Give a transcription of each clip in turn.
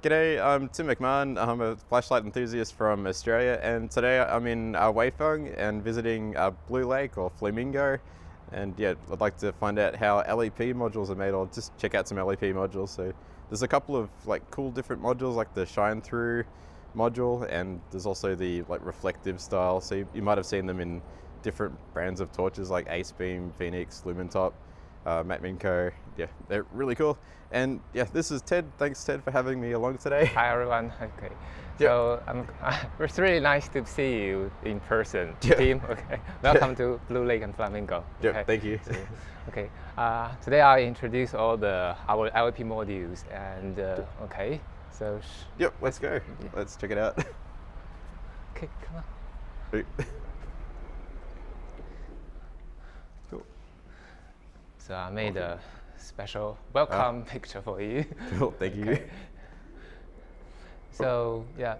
G'day, I'm Tim McMahon. I'm a flashlight enthusiast from Australia, and today I'm in Weifeng and visiting Blue Lake or Flamingo. And yeah, I'd like to find out how LEP modules are made, or just check out some LEP modules. So there's a couple of cool different modules, like the shine through module, and there's also the reflective style. So you might have seen them in different brands of torches like Ace Beam, Phoenix, Lumentop, Matt Minko. Yeah, they're really cool. And yeah, this is Ted. Thanks, Ted, for having me along today. Hi everyone. Okay. So it's really nice to see you in person, Tim. Okay. Welcome to Blue Lake and Flamingo. Yeah, okay. thank you. Okay. Today I'll introduce all our LP modules and okay. So. Yep. Let's go. Yeah. Let's check it out. Okay. Come on. Cool. So I made a special welcome picture for you. Cool. Thank you. So yeah,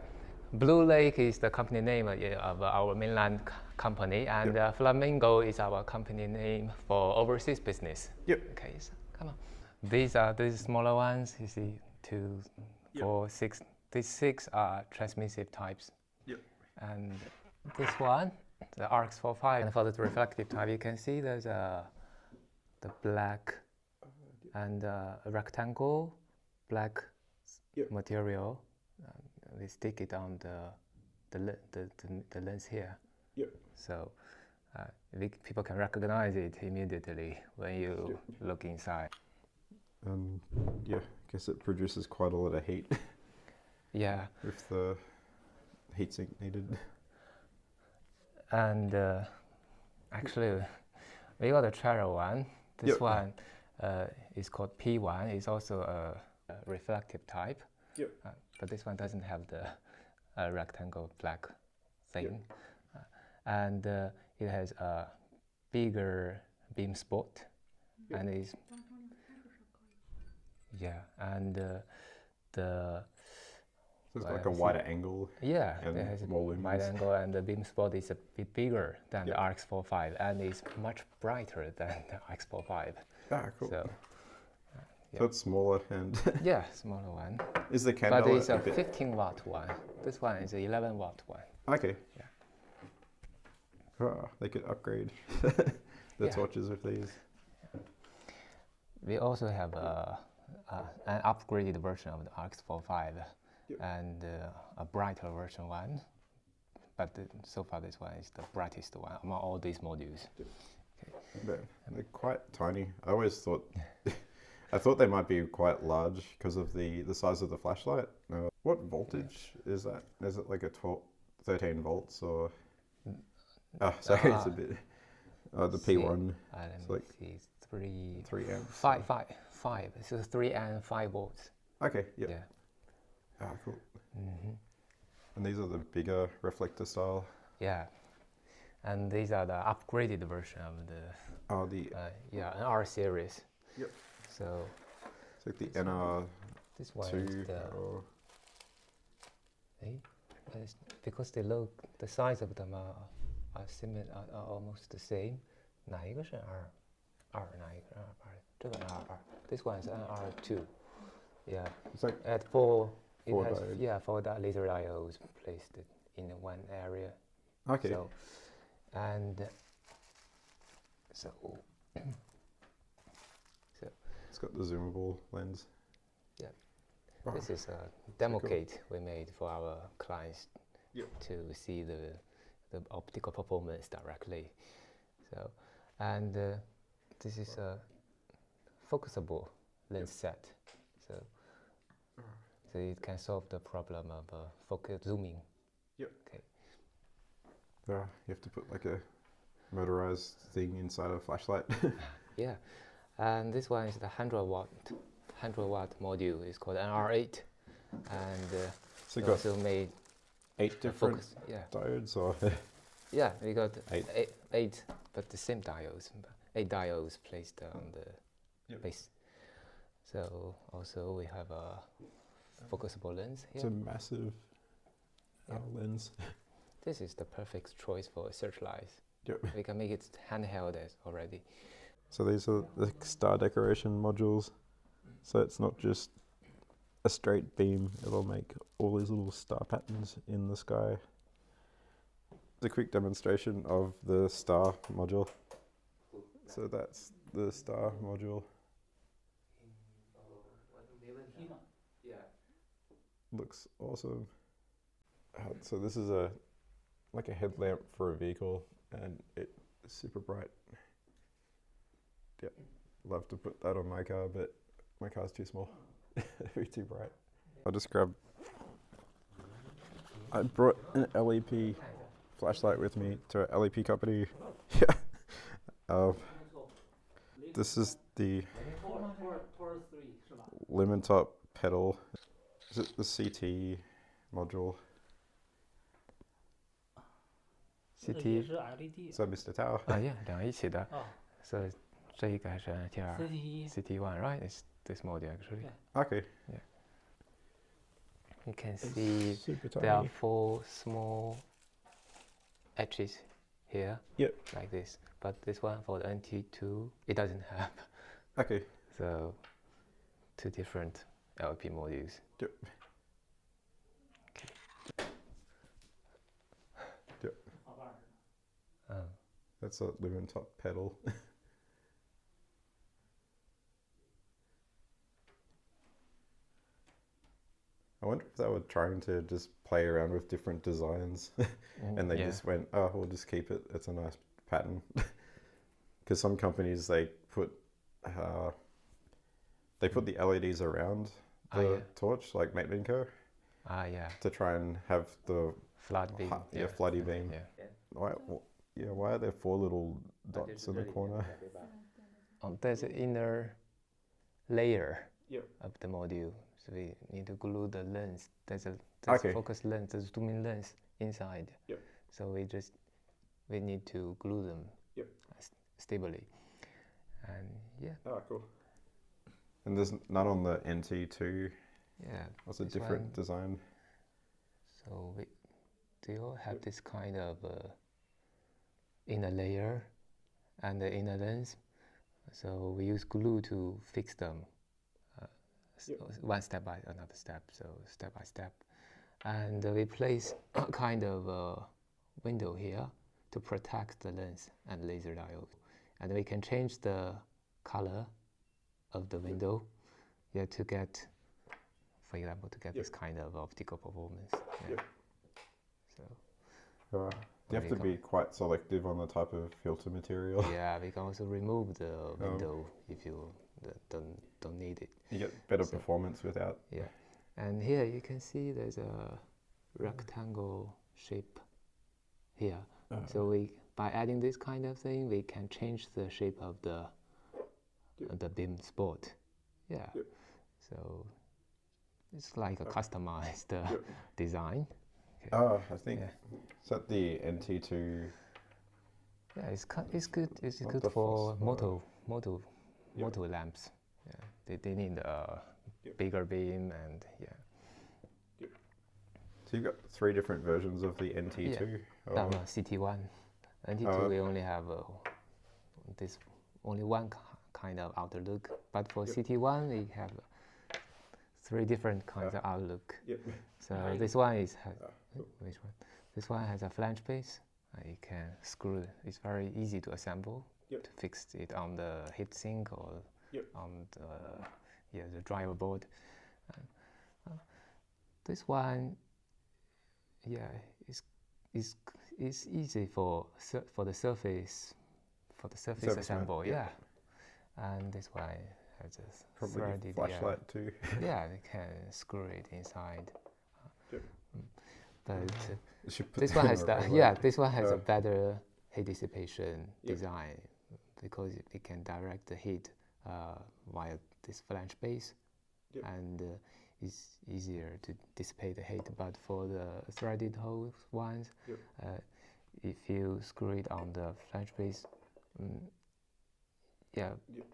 Blue Lake is the company name of our mainland company, and Flamingo is our company name for overseas business. Yep. Okay, so come on. These are the smaller ones. You see, 2, 4, 6. These 6 are transmissive types. Yep. And this one, the RX45. And for the reflective type, you can see there's the black and a rectangle black material. They stick it on the lens here. Yep. So people can recognize it immediately when you look inside. Yeah, I guess it produces quite a lot of heat. Yeah. With the heatsink needed. And actually, we got a travel one. This one is called P1. It's also a reflective type. Yep. But this one doesn't have the rectangle black thing. And it has a bigger beam spot. And it's and so it's like a wider angle. Yeah, and it has a more lumens. wide angle, and the beam spot is a bit bigger than the RX45, and it's much brighter than the RX45. Ah, cool. So it's smaller and yeah, smaller one. Is the candle? But it's a 15-watt one. This one is an 11-watt one. Okay. Yeah. They could upgrade the torches with these. We also have an upgraded version of the RX45 and a brighter version one. But so far, this one is the brightest one among all these modules. Okay. They're quite tiny. I always thought. I thought they might be quite large because of the size of the flashlight. What voltage is that? Is it like a 13 volts or? Sorry, it's a bit. The P1. It's like 3 amps. 5. So 3 and 5 volts. Okay. Yep. Yeah. Cool. And these are the bigger reflector style. Yeah. And these are the upgraded version of the. An R series. Yep. So it's like the NR. This one is because they look, the size of them are similar, are almost the same. 哪一个是 R？ 哪一个是 R？ 这个 R2。 This one is R2. Yeah. It's like at 4. It four has diodes. 4 laser diodes placed in one area. Okay. So, and so. It's got the zoomable lens. Yeah. This is a demo kit we made for our clients to see the optical performance directly. So, and this is a focusable lens set. So it can solve the problem of focus zooming. Yep. Okay. You have to put like a motorized thing inside a flashlight. Yeah. And this one is the 100-watt module. It's called NR8, and so we also made 8 different diodes, or yeah, we got 8, but the same diodes. 8 diodes placed on the base. So also we have a focusable lens here. It's a massive lens. This is the perfect choice for searchlights. Yep. We can make it handheld already. So these are the star decoration modules. So it's not just a straight beam, it'll make all these little star patterns in the sky. A quick demonstration of the star module. So that's the star module. Looks awesome. So this is like a headlamp for a vehicle, and it's super bright. Yep, love to put that on my car, but my car's too small. Very too bright. I brought an LEP flashlight with me to a LEP company. This is the lemon top pedal. Is it the CT module? CT So Mr. Tao. ，yeah，两个一起的。So 这一个还是 CT one, right? It's this module actually. Okay. Yeah. You can see Super there are tiny. 4 small edges here. Yep. Like this. But this one for the NT2, it doesn't have. Okay. So 2 different LP modules. Yep. Yep. That's a lemon top pedal. I wonder if they were trying to just play around with different designs and they just went, oh, we'll just keep it. It's a nice pattern. Because some companies, they put the LEDs around the torch, like Maitland Co. Yeah. To try and have the Flood beam. floody beam. Yeah. Why are there 4 little dots in the corner? There's an inner layer Yep. of the module. So we need to glue the lens. There's a focus lens, there's zooming lens inside. Yep. So we need to glue them stably. And yeah. Oh, cool. And there's none on the NT2. Yeah. What's a different design? So they all have this kind of inner layer and the inner lens. So we use glue to fix them. One step by another step, so step by step. And we place a kind of window here to protect the lens and laser diode. And we can change the color of the window to get, for example, to get this kind of optical performance. So you have to be quite selective on the type of filter material. Yeah, we can also remove the window if you don't need it. You get better performance without. Yeah, and here you can see there's a rectangle shape here. So by adding this kind of thing, we can change the shape of the beam spot. Yeah. So it's like a customized design. Okay. Oh, I think is that the NT2? Yeah, it's good. It's good for moto lamps. Yeah, they need a bigger beam and So you've got 3 different versions of the NT2. No, CT1. NT2 we only have only one kind of outer look, but for CT1 we have 3 different kinds of outlook. So this one which one? This one has a flange base. You can screw it. It's very easy to assemble to fix it on the heatsink or on the driver board. This one, is easy for the surface assemble. And this one has a probably threaded flashlight too. Yeah, they can screw it inside. But This one has a better heat dissipation design because we can direct the heat via this flange base, and it's easier to dissipate the heat. But for the threaded hose ones, if you screw it on the flange base,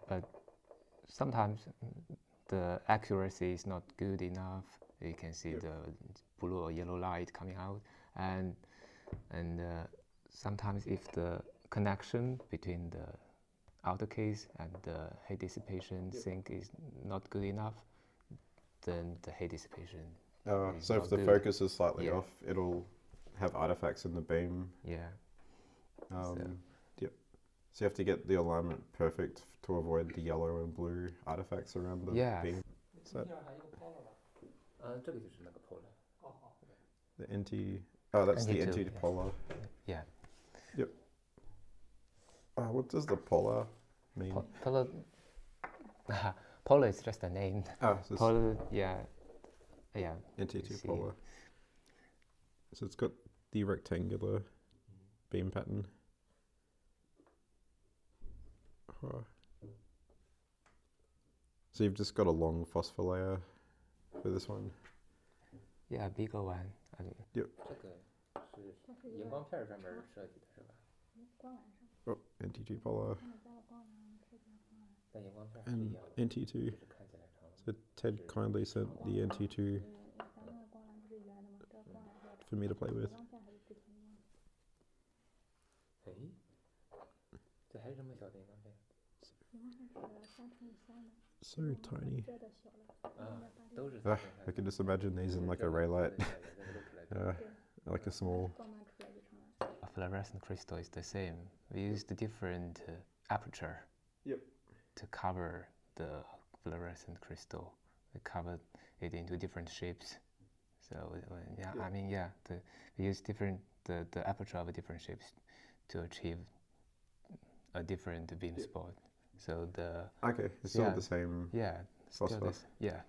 but sometimes the accuracy is not good enough. You can see the blue or yellow light coming out, and sometimes if the connection between the outer case and the heat dissipation sink is not good enough, then the heat dissipation. So if not the good. focus is slightly Yeah. off, it'll have artifacts in the beam. Yeah. Yep. So you have to get the alignment perfect to avoid the yellow and blue artifacts around the Yeah. beam. So 这个就是那个 polar. the NT, that's the NT2, NT polar. Yeah. Yep. What does the polar mean? Polar. Polar is just a name. So it's Polar. Yeah. NT2 see. polar. So it's got the rectangular beam pattern. So you've just got a long phosphor layer for this one. Yeah, bigger one. Yep. 这个是荧光片上面设计的是吧？ Oh, NT2 polar 但荧光片是 and 一样的， NT2. 就是看起来长。 So Ted kindly sent the NT2 for me to play with. 哎，这还是这么小的荧光片？ So tiny. 都是 I can just imagine these in like a ray light. Like a small. A fluorescent crystal is the same. We used different aperture. Yep. To cover the fluorescent crystal. We covered it into different shapes. So yeah, I mean we use different the aperture of different shapes to achieve a different beam spot. So the Okay, it's still the same. Yeah. Phosphor. Yeah.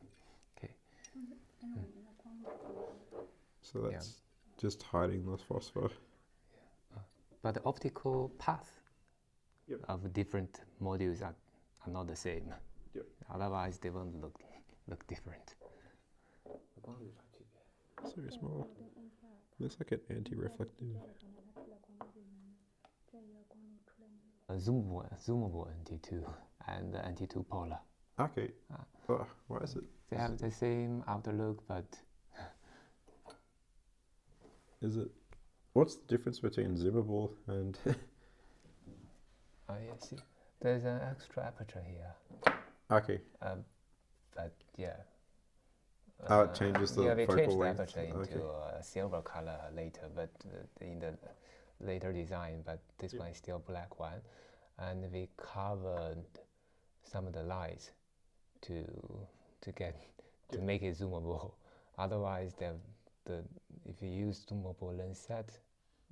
Okay. So that's just hiding the phosphor. But the optical path Yep. of different modules are not the same. Yep. Otherwise, they won't look different. So small. Looks like an anti-reflective. A zoomable NT2 and the NT2 polar. Okay. Why is it? They have the same outer look, but Is it? What's the difference between zoomable and? oh yeah, see, there's an extra aperture here. Okay. But yeah. It changes the yeah, we focal changed the length. aperture into a silver color later, but in the later design. But this one is still black one, and we covered some of the lights to make it zoomable. Otherwise, if you use zoomable lens set,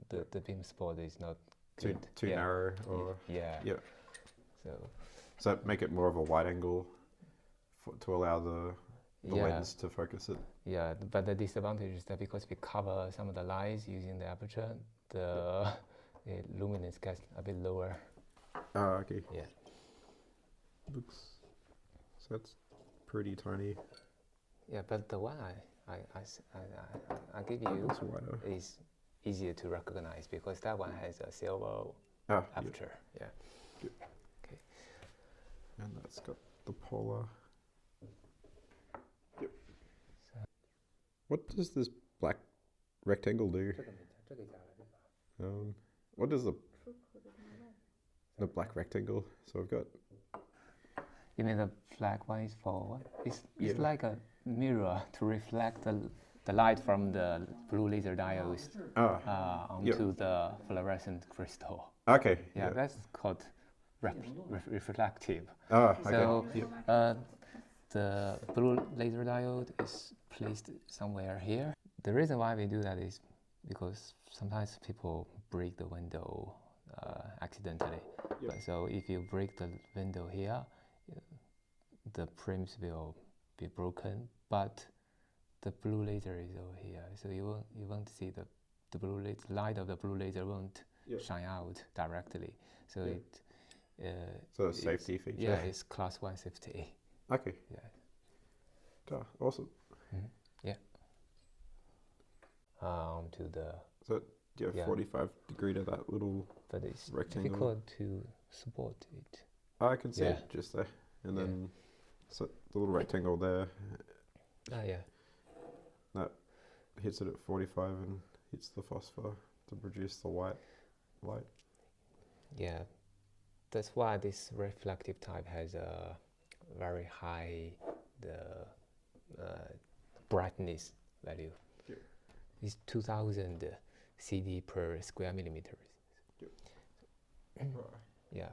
the beam spot is not good. Too narrow, or yeah. So make it more of a wide angle to allow the lens to focus it. Yeah, but the disadvantage is that because we cover some of the lines using the aperture, the luminance gets a bit lower. Okay. Yeah. So that's pretty tiny. Yeah, but the one I give you is easier to recognize because that one has a silver aperture. Yeah. Good. Okay. And that's got the polar. Yep. What does this black rectangle do? What does the black rectangle? So I've got. You mean the black one is for what? It's like a mirror to reflect the light from the blue laser diodes onto the fluorescent crystal. Okay. Yeah, that's called reflective. Okay. So the blue laser diode is placed somewhere here. The reason why we do that is because sometimes people break the window accidentally. So if you break the window here, the prims will be broken, but the blue laser is over here, so you won't see the light of the blue laser won't shine out directly. So so a safety feature. Yeah, it's class 1 safety. Okay. Yeah. Awesome. Mm-hmm. Yeah. To the. So 45 degree to that little. But it's rectangle. difficult to support it. I can see it just there, and then so the little rectangle there. That hits it at 45 and hits the phosphor to produce the white light. Yeah, that's why this reflective type has a very high brightness value. Yep. It's 2000 CD per square millimeters. Yep. Yeah.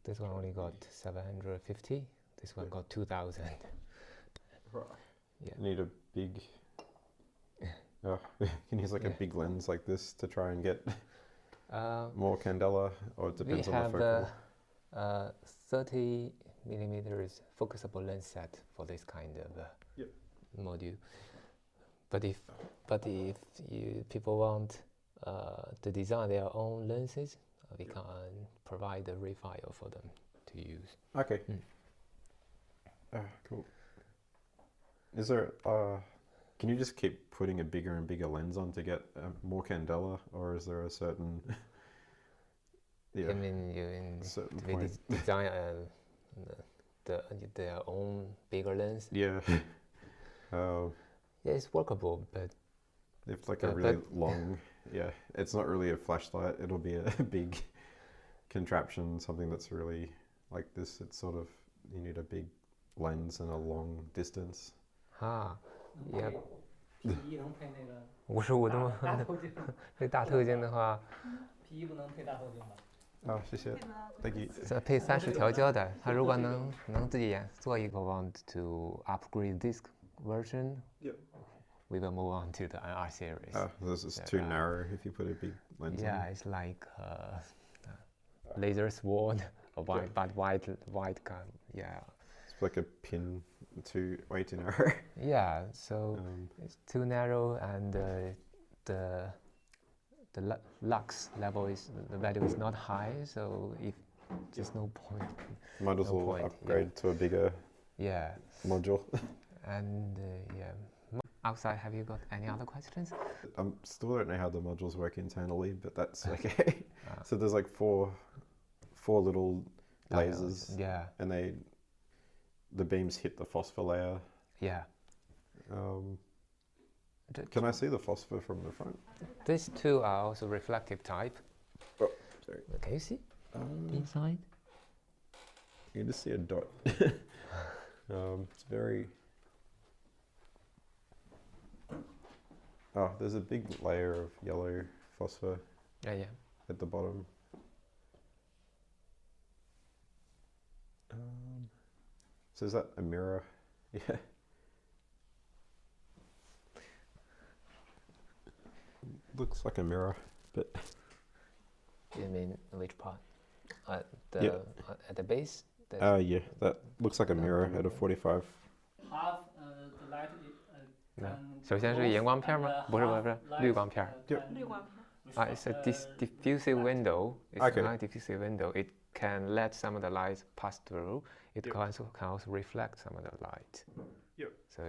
This one only got 750. This one got 2000. Right. Yeah. Need a big. You can use like a big lens like this to try and get more candela, or it depends on the focal. We have 30 millimeters focusable lens set for this kind of module. But if people want to design their own lenses, we can provide a refile for them to use. Okay. Cool. Is there? Can you just keep putting a bigger and bigger lens on to get more candela, or is there a certain? I mean, design their own bigger lens. Yeah. Yeah, it's workable, but if like a really long, it's not really a flashlight. It'll be a big contraption, something that's really like this. It's sort of, you need a big lens and a long distance. Yeah. 55度配大透镜的话，皮衣不能配大透镜吧？谢谢 ，Thank you。配30调焦的，他如果能自己做一个 want to upgrade this version, we will move on to the NR series. This is too narrow if you put a big lens on. Yeah, it's like laser sword, but wide gun. Yeah. It's like a pin, way too narrow. Yeah, so it's too narrow, and the lux level the value is not high, so if there's no point. Might as well upgrade to a bigger module. And outside, have you got any other questions? I still don't know how the modules work internally, but that's okay. So there's like four little lasers. Yeah. And the beams hit the phosphor layer. Yeah. Can I see the phosphor from the front? These two are also reflective type. Oh, sorry. Can you see inside? You can just see a dot. It's very... there's a big layer of yellow phosphor at the bottom. So is that a mirror? Yeah. Looks like a mirror, but... You mean which part? At the base? Yeah, that looks like a mirror at a 45. Half the light 首先是荧光片吗？不是，滤光片。滤光片。It's a diffusive window. It's not a diffusive window. It can let some of the light pass through. It can also reflect some of the light. So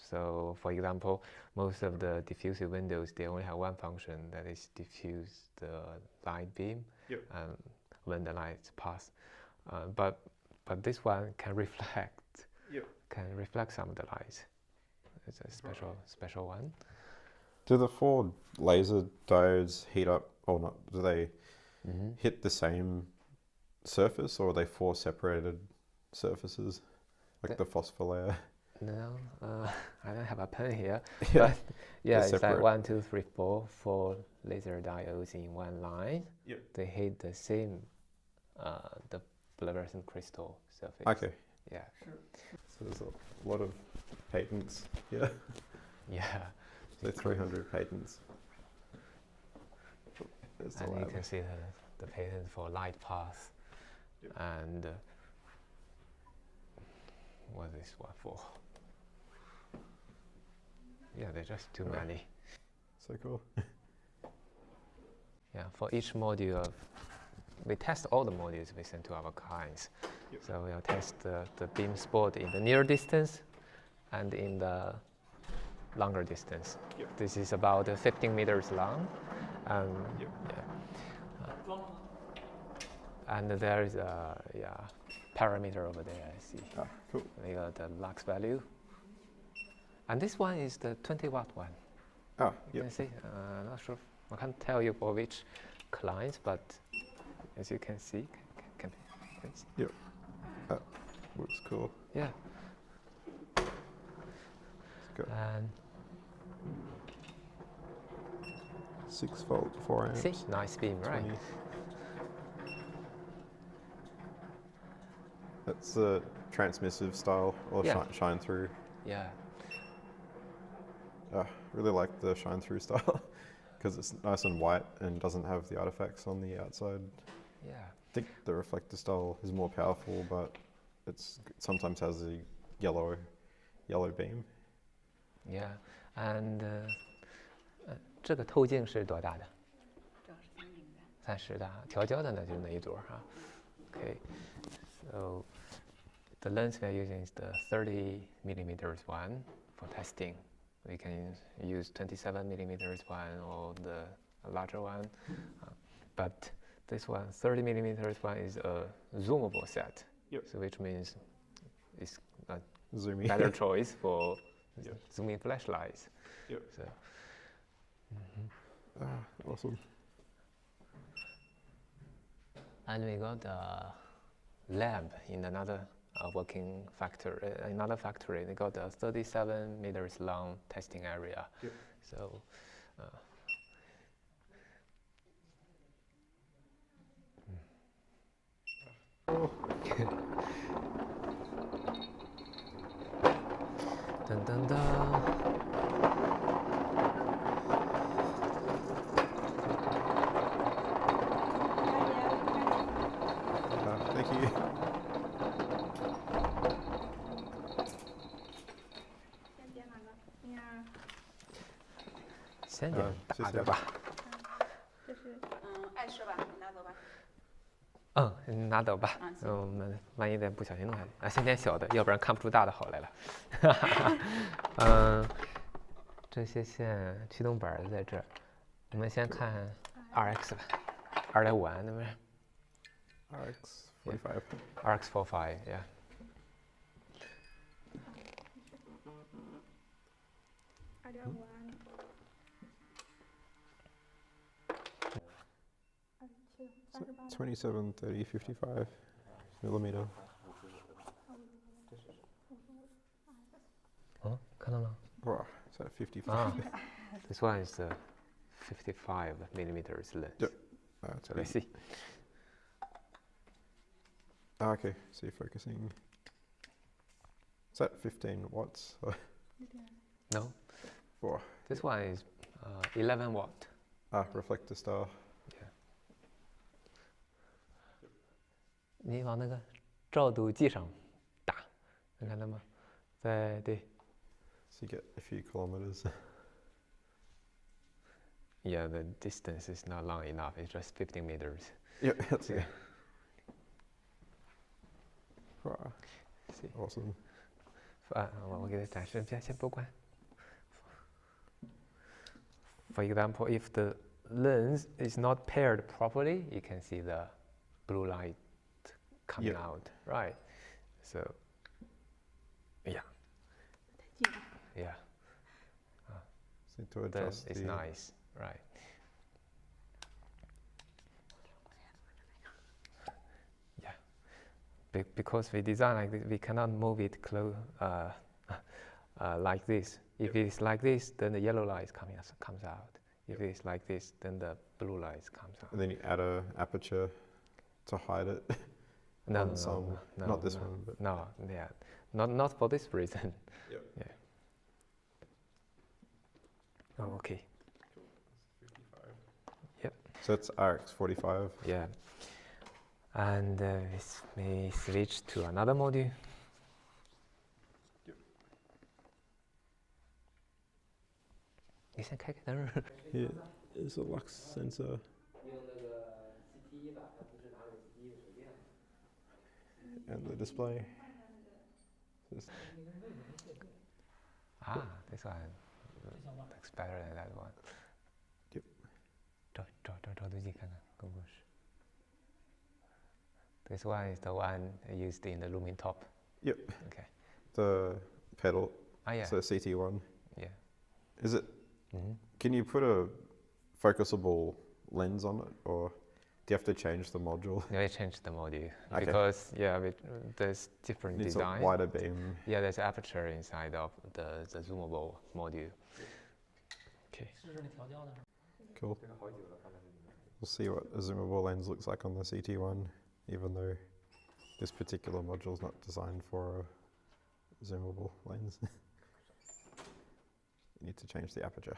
So for example, most of the diffusive windows, they only have one function, that is diffuse the light beam when the lights pass. But this one can reflect some of the light. It's a special one. Do the 4 laser diodes heat up or not? Do they hit the same surface, or are they 4 separated surfaces, like the phosphor layer? No, I don't have a pen here. But it's separate. like 1, 2, 3, 4 laser diodes in one line. They hit the same the fluorescent crystal surface. Okay. Yeah. Sure. So there's a lot of patents. Yeah. Yeah. So 300 patents. And you can see the patent for light path. And what is this one for? Yeah, there's just too many. So cool. Yeah, for each module we test all the modules we send to our clients. So we'll test the beam spot in the near distance and in the longer distance. This is about 15 meters long. And there is a parameter over there, I see. Cool. The lux value. And this one is the 20-watt one. You can see, not sure, I can't tell you for which clients, but as you can see, That looks cool. Yeah. Got And 6-volt, 4 amps. see, nice beam, right? 20. That's the transmissive style, or Yeah. shine through. Yeah. Really like the shine through style because it's nice and white and doesn't have the artifacts on the outside. Yeah. I think the reflector style is more powerful, but it sometimes has a yellow beam. Yeah. And 这个透镜是多大的？30的，调焦的呢就是那一朵哈。Okay. So the lens we are using is the 30 millimeters one for testing. We can use 27 millimeters one or the larger one, but this one, 30 millimeters one, is a zoomable set. Yep. So which means it's a Zoomy. better choice for zooming flashlights. Yep. So. Awesome. And we got a lab in another working factory. Another factory, they got a 37 meters long testing area. Yep. So. Dun, dun, dun. Thank you. 先点大的吧。这是碍事吧，你拿走吧。嗯，拿走吧。我们万一再不小心弄下去啊，先点小的，要不然看不出大的好来了。这些线驱动板在这儿，我们先看 RX 吧，2.5安，对不对 RX45. RX45, yeah. So 27, 30, 55 millimeter. 看到了。 Wow, is that 55? This one is the 55 millimeters lens. Yep. So let's see. Okay, see focusing. Is that 15 watts? No. Wow. This one is 11 watt. Reflector style. Yeah. 你往那个照度计上打，能看到吗？对。 So you get a few kilometers. Yeah, the distance is not long enough. It's just 15 meters. Yep, that's it. Yeah. Wow. See. Awesome. 我给它展示，先不关。For example, if the lens is not paired properly, you can see the blue light coming out, right? So, yeah. Yeah. So to adjust It's nice, right? Yeah. Because we design like this, we cannot move it close like this. If it's like this, then the yellow light comes out. If it's like this, then the blue light comes out. And then you add a aperture to hide it. No, not this one. But no, yeah, not for this reason. Yep. Yeah. Oh, okay. Yep. So it's RX45. Yeah. And we switch to another module. Yep. 你先开灯。 Here is a lux sensor. And the display. This one looks better than that one. Yep. 照对镜看看，够不够使？ This one is the one used in the looming top. Yep. Okay. The pedal. Yeah. So CT1. Yeah. Is it? Mm-hmm. Can you put a focusable lens on it, or Do you have to change the module? Yeah, I changed the module Okay. because there's different It's design. a wider beam. Yeah, there's aperture inside of the zoomable module. Okay. Cool. We'll see what a zoomable lens looks like on the CT1, even though this particular module is not designed for a zoomable lens. You need to change the aperture.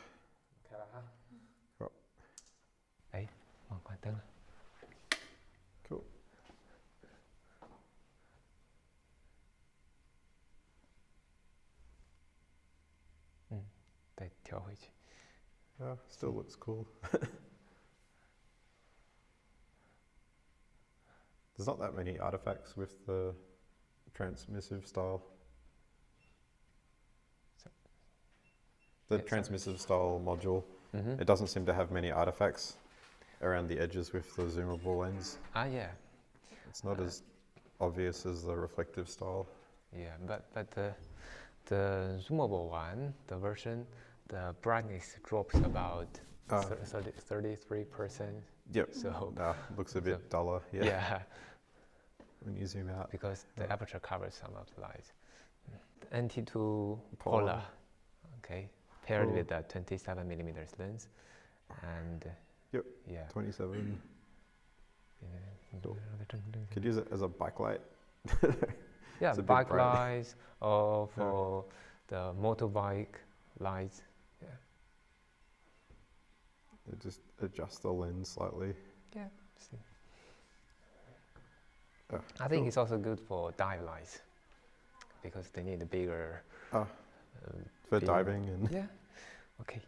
好。哎，忘关灯了。 Cool. Still looks cool. There's not that many artifacts with the transmissive style. The transmissive style module, it doesn't seem to have many artifacts around the edges with the zoomable lens. Ah, yeah. It's not as obvious as the reflective style. Yeah, but the zoomable one, the version, the brightness drops about 33%. Yep. So looks a bit duller. Yeah. Yeah. When you zoom out. Because the aperture covers some of the light. NT2 polar. Okay. Paired with a 27 millimeters lens, and yep. Yeah. 27. Yeah. Cool. Could use it as a backlight. Yeah, It's a bit bike bright. lights or for the motorbike lights. Yeah. It just adjusts the lens slightly. Yeah. See. I think it's also good for dive lights because they need a bigger. For beam. diving and Yeah. Okay.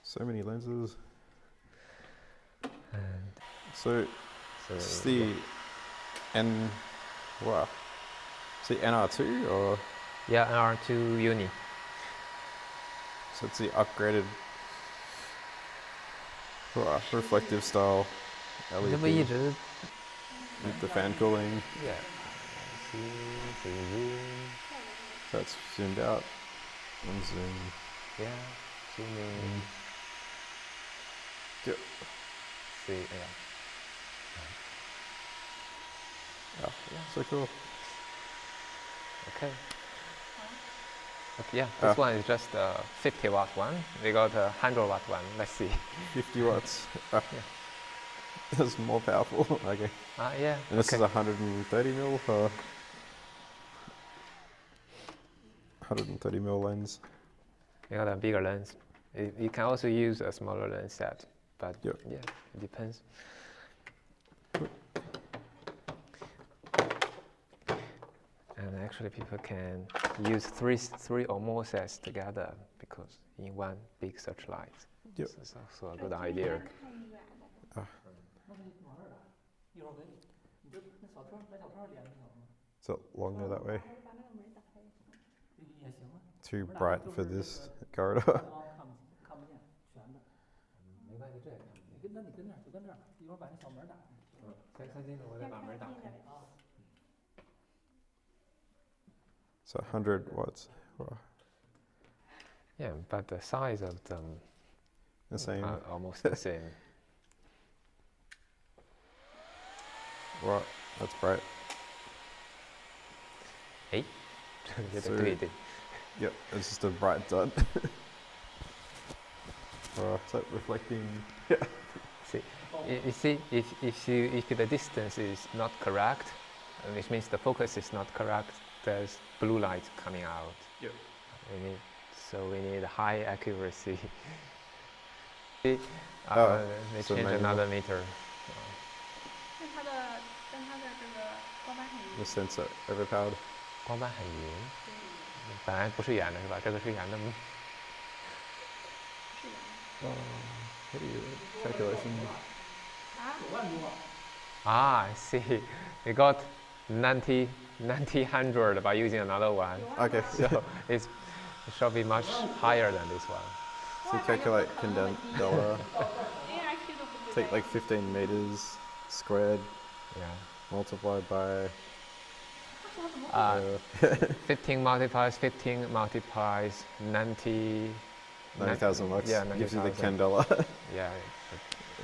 so many lenses. And So it's the wow. It's the NR2 or yeah, NR2 Uni. so it's the upgraded reflective style 这不一 LED 直 with the fan cooling. Yeah. Zoom. So it's zoomed out and zoom. Yeah. Zooming. Yep. See. Yeah. Yeah. So cool. Okay. Yeah, this one is just a 50 watt one. We got a 100 watt one. Let's see. 50 watts. That's more powerful. Okay. Yeah. And this is 130 mil or 130 mil lens. We got a bigger lens. You can also use a smaller lens set, but Yep. yeah, it depends. And actually, people can use three or more sets together because in one big searchlight. Yep. So it's also a good idea. 一会儿给你，你就那小窗把小窗连着行吗？ Is it longer that way? 也行啊。 Too bright for this corridor. 看不见，全的。没关系，这也看不见。那你跟那儿就跟这儿，一会儿把那小门打开。先进去，我再把门打开啊。 So 100 watts. Wow. Yeah, but the size of them The same. are almost the same. Wow, that's bright. Hey, So- 对对。 Yep, it's just a bright dot. Is that reflecting? Yeah. See, you see, if the distance is not correct, which means the focus is not correct, there's blue light coming out. Yep. We need high accuracy. They so change manual. another meter. 那它的跟它的这个光斑很 The 匀。 sensor overpowered. 光斑很匀，本来不是圆的是吧？这个是圆的吗？ What are your calculation? I see. We got 90, 100 by using another one. Okay, So it should be much higher than this one. so you calculate condensed delta. ARQ 都不知道。 Take like 15 meters squared Yeah. multiplied by 15 multiplies 15 multiplies 90. 90,000 lux. Yeah, Gives you the 90,000. $10. Yeah.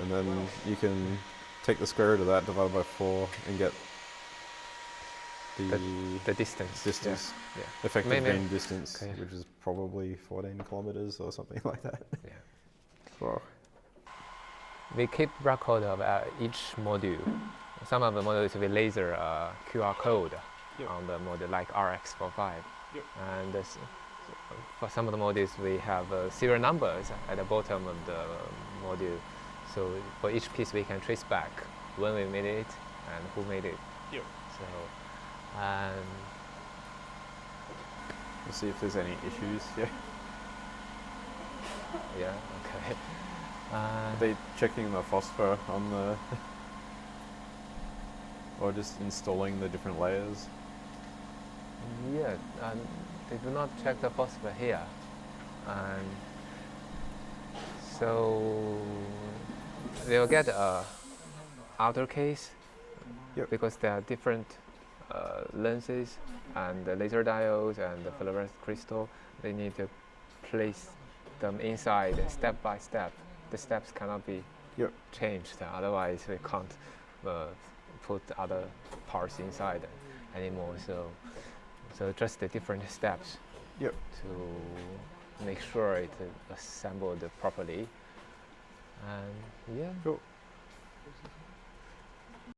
and then you can take the square root of that divided by 4 and get the distance. Yeah. Effective beam distance, okay. which is probably 14 kilometers or something like that. Yeah. Wow. We keep record of each module. Some of the modules with laser QR code on the module, like RX45. And for some of the modules, we have serial numbers at the bottom of the module. So for each piece, we can trace back when we made it and who made it. So, and We'll see if there's any issues. yeah, okay. Are they checking the phosphor on the, or just installing the different layers? Yeah, and they do not check the phosphor here, and so they'll get a outer case because there are different lenses and the laser diodes and the fluorescent crystal. They need to place them inside step by step. The steps cannot be changed, otherwise we can't put other parts inside anymore. So just the different steps to make sure it assembled properly. And Cool.